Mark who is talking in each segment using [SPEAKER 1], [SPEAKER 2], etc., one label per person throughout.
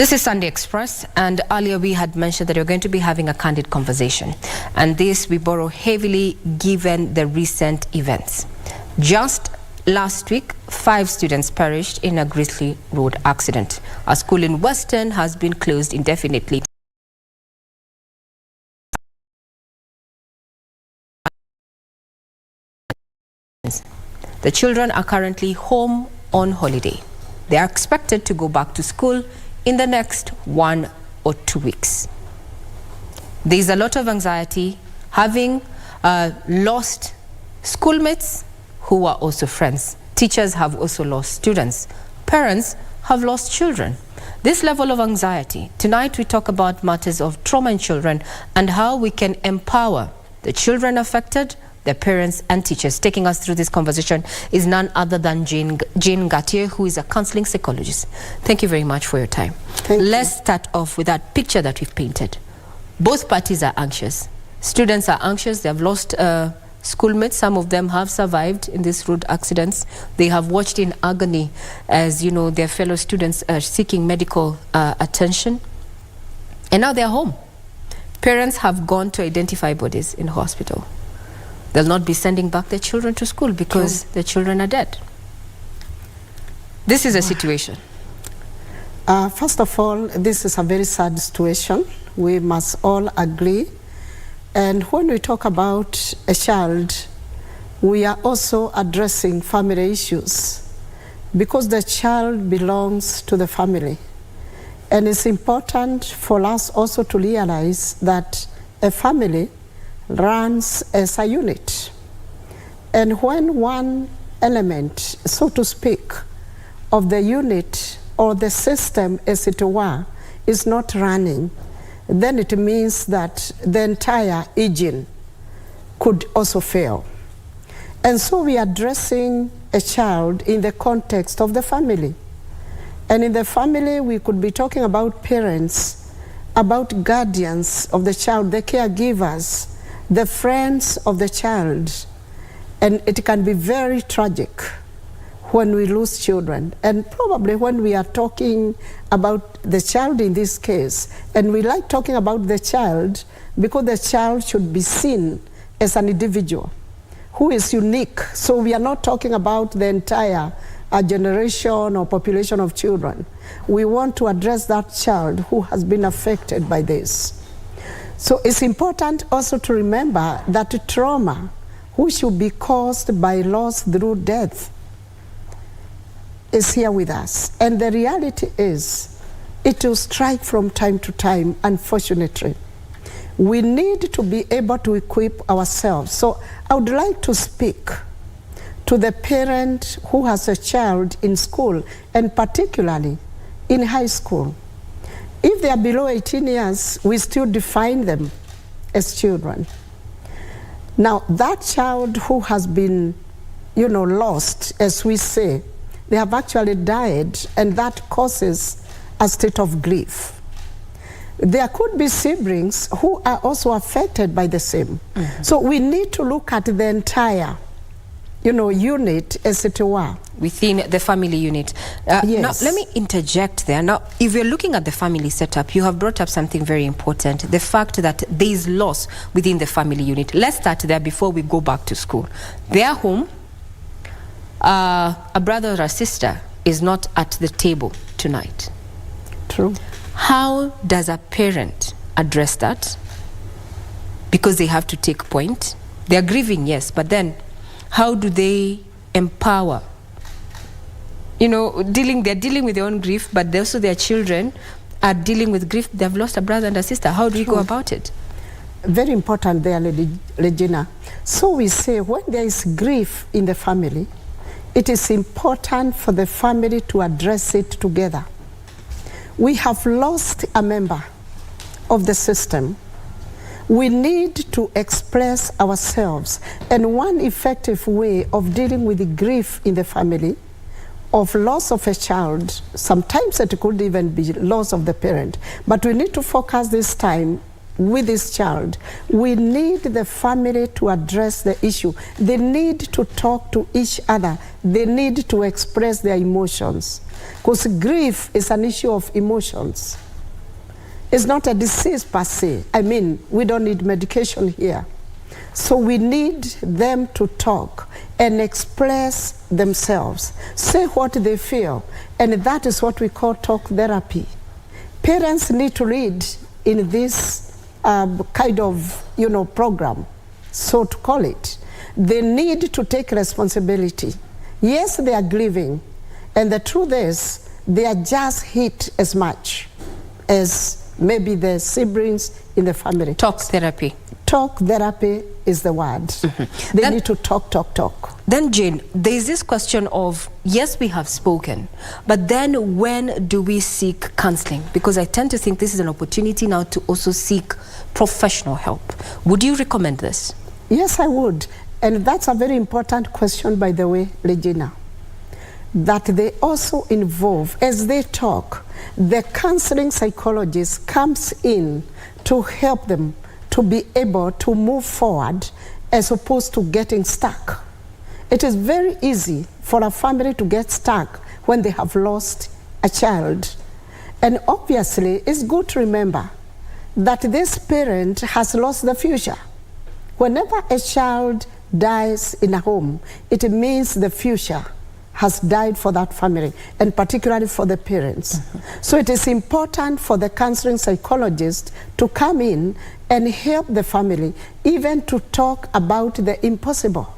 [SPEAKER 1] This is Sunday Express, and earlier we had mentioned that we're going to be having a candid conversation, and this we borrow heavily given the recent events. Just last week, 5 students perished in a grisly road accident. A school in Western has been closed indefinitely. The children are currently home on holiday. They are expected to go back to school in the next 1 or 2 weeks. There is a lot of anxiety, having lost schoolmates who are also friends. Teachers have also lost students. Parents have lost children. This level of anxiety. Tonight we talk about matters of trauma in children and how we can empower the children affected, their parents and teachers. Taking us through this conversation is none other than Jane Ngatia, who is a counseling psychologist. Thank you very much for your time. Let's start off with that picture that we've painted. Both parties are anxious. Students are anxious. They have lost schoolmates. Some of them have survived in these road accidents. They have watched in agony as, you know, their fellow students are seeking medical attention. And now they're home. Parents have gone to identify bodies in hospital. They'll not be sending back their children to school because their children are dead. This is a situation.
[SPEAKER 2] First of all, this is a very sad situation. We must all agree. And when we talk about a child, we are also addressing family issues because the child belongs to the family. And it's important for us also to realize that a family runs as a unit. And when one element, so to speak, of the unit or the system, as it were, is not running, then it means that the entire engine could also fail. And so we are addressing a child in the context of the family. And in the family, we could be talking about parents, about guardians of the child, the caregivers, the friends of the child. And it can be very tragic when we lose children. And probably when we are talking about the child in this case, and we like talking about the child because the child should be seen as an individual who is unique. So we are not talking about the entire generation or population of children. We want to address that child who has been affected by this. So it's important also to remember that trauma, which should be caused by loss through death, is here with us. And the reality is, it will strike from time to time, unfortunately. We need to be able to equip ourselves. So I would like to speak to the parent who has a child in school, and particularly in high school. If they are below 18 years, we still define them as children. Now, that child who has been, you know, lost, as we say, they have actually died, and that causes a state of grief. There could be siblings who are also affected by the same. So we need to look at the entire, you know, unit, as it were.
[SPEAKER 1] Within the family unit.
[SPEAKER 2] Yes.
[SPEAKER 1] Now, let me interject there. Now, if you're looking at the family setup, you have brought up something very important, the fact that there is loss within the family unit. Let's start there before we go back to school. They are home. A brother or a sister is not at the table tonight.
[SPEAKER 2] True.
[SPEAKER 1] How does a parent address that? Because they have to take point. They are grieving, yes, but then how do they empower? You know, they're dealing with their own grief, but also their children are dealing with grief. They've lost a brother and a sister. How do we go about it?
[SPEAKER 2] Very important there, Lady Regina. So we say when there is grief in the family, it is important for the family to address it together. We have lost a member of the system. We need to express ourselves. And one effective way of dealing with the grief in the family, of loss of a child, sometimes it could even be loss of the parent, but we need to focus this time with this child, we need the family to address the issue. They need to talk to each other. They need to express their emotions. Because grief is an issue of emotions. It's not a disease per se. I mean, we don't need medication here. So we need them to talk and express themselves, say what they feel, and that is what we call talk therapy. Parents need to read in this kind of, program, so to call it. They need to take responsibility. Yes, they are grieving, and the truth is, they are just hit as much as maybe the siblings in the family.
[SPEAKER 1] Talk therapy.
[SPEAKER 2] Talk therapy is the word. Mm-hmm. They need to talk.
[SPEAKER 1] Then, Jane, there is this question of, yes, we have spoken, but then when do we seek counseling? Because I tend to think this is an opportunity now to also seek professional help. Would you recommend this?
[SPEAKER 2] Yes, I would. And that's a very important question, by the way, Regina. That they also involve, as they talk, the counseling psychologist comes in to help them to be able to move forward as opposed to getting stuck. It is very easy for a family to get stuck when they have lost a child. And obviously, it's good to remember that this parent has lost the future. Whenever a child dies in a home, it means the future has died for that family, and particularly for the parents. Mm-hmm. So it is important for the counseling psychologist to come in and help the family, even to talk about the impossible.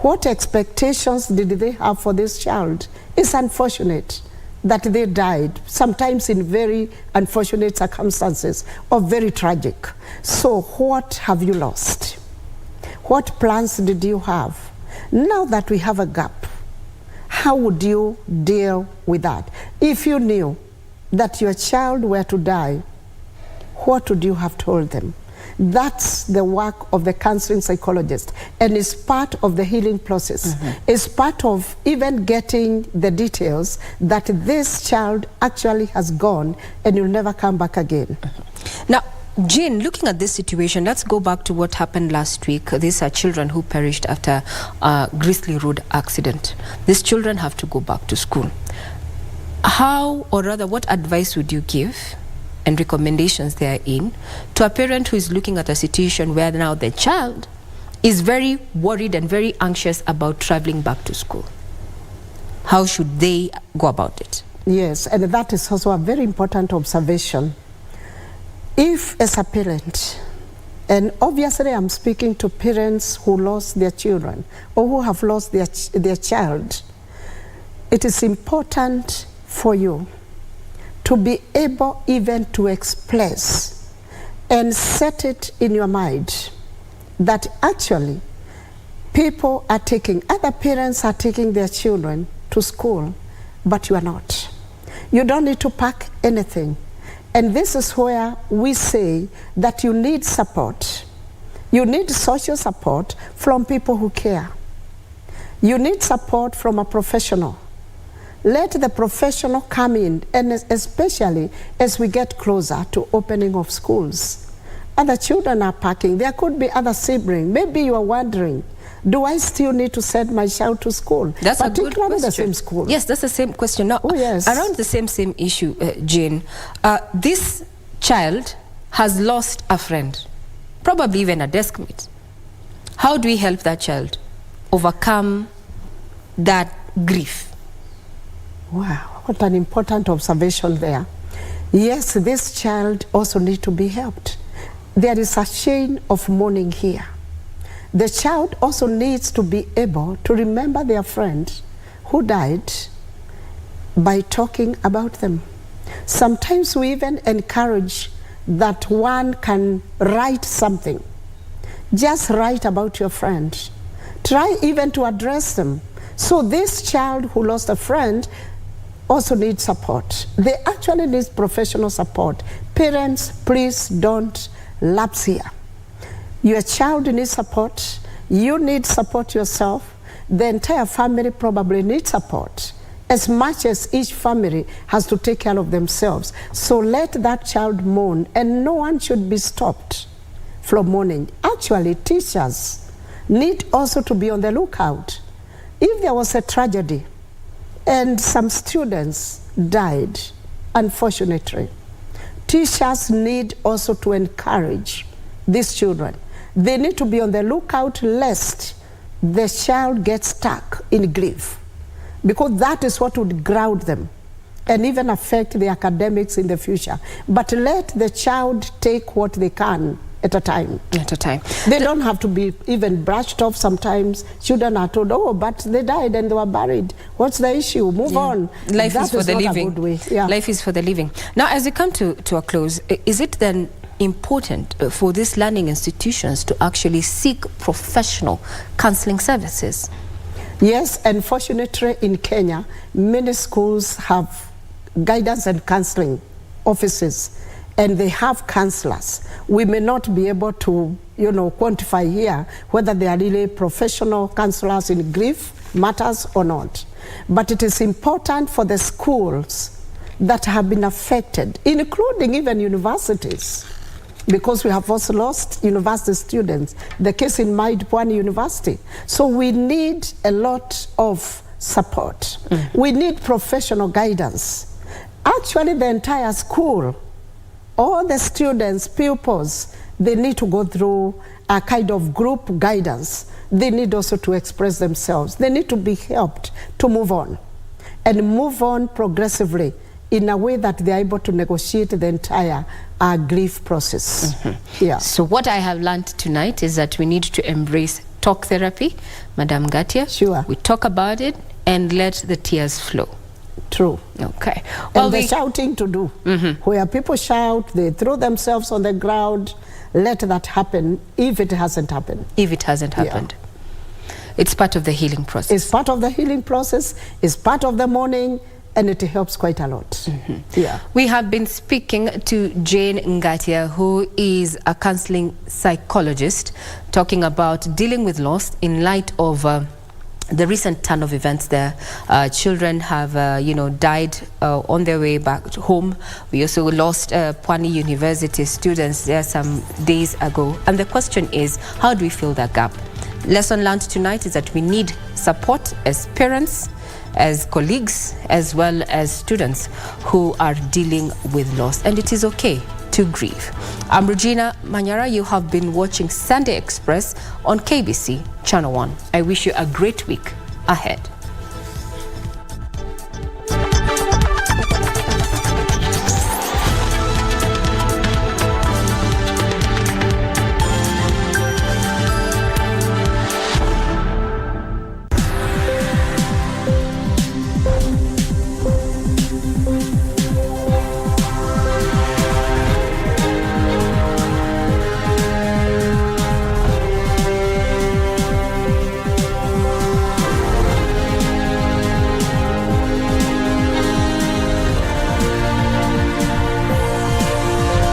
[SPEAKER 2] What expectations did they have for this child? It's unfortunate that they died, sometimes in very unfortunate circumstances or very tragic. So what have you lost? What plans did you have? Now that we have a gap, how would you deal with that? If you knew that your child were to die, what would you have told them? That's the work of the counseling psychologist, and it's part of the healing process. Mm-hmm. It's part of even getting the details that this child actually has gone and will never come back again.
[SPEAKER 1] Mm-hmm. Now, Jane, looking at this situation, let's go back to what happened last week. These are children who perished after a Grizzly Road accident. These children have to go back to school. How, or rather, what advice would you give and recommendations therein to a parent who is looking at a situation where now the child is very worried and very anxious about traveling back to school? How should they go about it?
[SPEAKER 2] Yes, and that is also a very important observation. If as a parent, and obviously I'm speaking to parents who lost their children or who have lost their child, it is important for you to be able even to express and set it in your mind that actually people are taking, other parents are taking their children to school, but you are not. You don't need to pack anything. And this is where we say that you need support. You need social support from people who care. You need support from a professional. Let the professional come in, and especially as we get closer to opening of schools. Other children are packing. There could be other siblings. Maybe you are wondering, do I still need to send my child to school?
[SPEAKER 1] That's a good question.
[SPEAKER 2] The same school.
[SPEAKER 1] Yes, that's the same question. Now,
[SPEAKER 2] oh, yes.
[SPEAKER 1] Around the same issue, Jane, this child has lost a friend, probably even a desk mate. How do we help that child overcome that grief?
[SPEAKER 2] Wow, what an important observation there. Yes, this child also needs to be helped. There is a chain of mourning here. The child also needs to be able to remember their friend who died by talking about them. Sometimes we even encourage that one can write something. Just write about your friend. Try even to address them. So this child who lost a friend also needs support. They actually need professional support. Parents, please don't lapse here. Your child needs support. You need support yourself. The entire family probably needs support as much as each family has to take care of themselves. So let that child mourn, and no one should be stopped from mourning. Actually, teachers need also to be on the lookout. If there was a tragedy and some students died, unfortunately, teachers need also to encourage these children. They need to be on the lookout lest the child gets stuck in grief, because that is what would ground them and even affect the academics in the future. But let the child take what they can at a time.
[SPEAKER 1] At a time.
[SPEAKER 2] They don't have to be even brushed off. Sometimes children are told, oh, but they died and they were buried. What's the issue? Move on.
[SPEAKER 1] Life is for the living.
[SPEAKER 2] A good way. Yeah.
[SPEAKER 1] Life is for the living. Now, as we come to a close, is it then important for these learning institutions to actually seek professional counseling services?
[SPEAKER 2] Yes, unfortunately in Kenya, many schools have guidance and counseling offices, and they have counselors. We may not be able to, quantify here whether they are really professional counselors in grief matters or not. But it is important for the schools that have been affected, including even universities, because we have also lost university students. The case in Pwani University. So we need a lot of support. We need professional guidance. Actually, the entire school, all the students, pupils, they need to go through a kind of group guidance. They need also to express themselves. They need to be helped to move on, and move on progressively in a way that they are able to negotiate the entire grief process. Yeah.
[SPEAKER 1] So what I have learned tonight is that we need to embrace talk therapy, Madam Ngatia.
[SPEAKER 2] Sure.
[SPEAKER 1] We talk about it and let the tears flow.
[SPEAKER 2] True.
[SPEAKER 1] Okay.
[SPEAKER 2] Well, and the shouting to do. Where people shout, they throw themselves on the ground, let that happen if it hasn't happened.
[SPEAKER 1] If it hasn't happened. Yeah. It's part of the healing process.
[SPEAKER 2] It's part of the healing process. It's part of the mourning. And it helps quite a lot. Yeah.
[SPEAKER 1] We have been speaking to Jane Ngatia, who is a counseling psychologist, talking about dealing with loss in light of the recent turn of events there. Children have, died on their way back home. We also lost Pwani University students there some days ago. And the question is, how do we fill that gap? Lesson learned tonight is that we need support as parents, as colleagues, as well as students who are dealing with loss. And it is okay to grieve. I'm Regina Manyara. You have been watching Sunday Express on KBC Channel 1. I wish you a great week ahead.